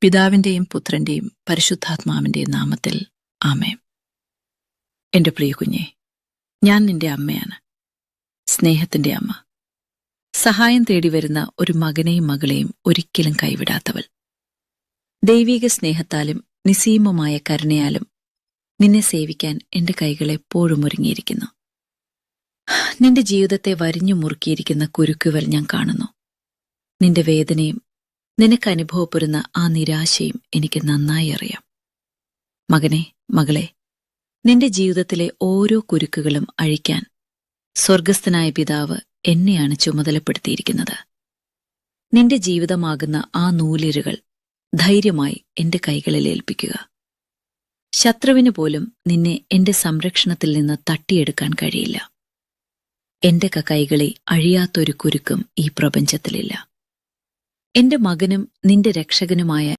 പിതാവിന്റെയും പുത്രന്റെയും പരിശുദ്ധാത്മാവിന്റെയും നാമത്തിൽ ആമേൻ. എന്റെ പ്രിയ കുഞ്ഞെ, ഞാൻ നിന്റെ അമ്മയാണ്, സ്നേഹത്തിന്റെ അമ്മ. സഹായം തേടി വരുന്ന ഒരു മകനെയും മകളെയും ഒരിക്കലും കൈവിടാത്തവൾ. ദൈവിക സ്നേഹത്താലും നിസ്സീമമായ കരുണയാലും നിന്നെ സേവിക്കാൻ എന്റെ കൈകൾ എപ്പോഴും ഒരുങ്ങിയിരിക്കുന്നു. നിന്റെ ജീവിതത്തെ വരിഞ്ഞു മുറുക്കിയിരിക്കുന്ന കുരുക്കുകൾ ഞാൻ കാണുന്നു. നിന്റെ വേദനയും നിനക്ക് അനുഭവപ്പെടുന്ന ആ നിരാശയും എനിക്ക് നന്നായി അറിയാം. മകനെ, മകളെ, നിന്റെ ജീവിതത്തിലെ ഓരോ കുരുക്കുകളും അഴിക്കാൻ സ്വർഗസ്ഥനായ പിതാവ് എന്നെയാണ് ചുമതലപ്പെടുത്തിയിരിക്കുന്നത്. നിന്റെ ജീവിതമാകുന്ന ആ നൂലിരുകൾ ധൈര്യമായി എന്റെ കൈകളിൽ ഏൽപ്പിക്കുക. ശത്രുവിന് പോലും നിന്നെ എന്റെ സംരക്ഷണത്തിൽ നിന്ന് തട്ടിയെടുക്കാൻ കഴിയില്ല. എന്റെ കൈകളിൽ അഴിയാത്തൊരു കുരുക്കും ഈ പ്രപഞ്ചത്തിലില്ല. എന്റെ മകനും നിന്റെ രക്ഷകനുമായ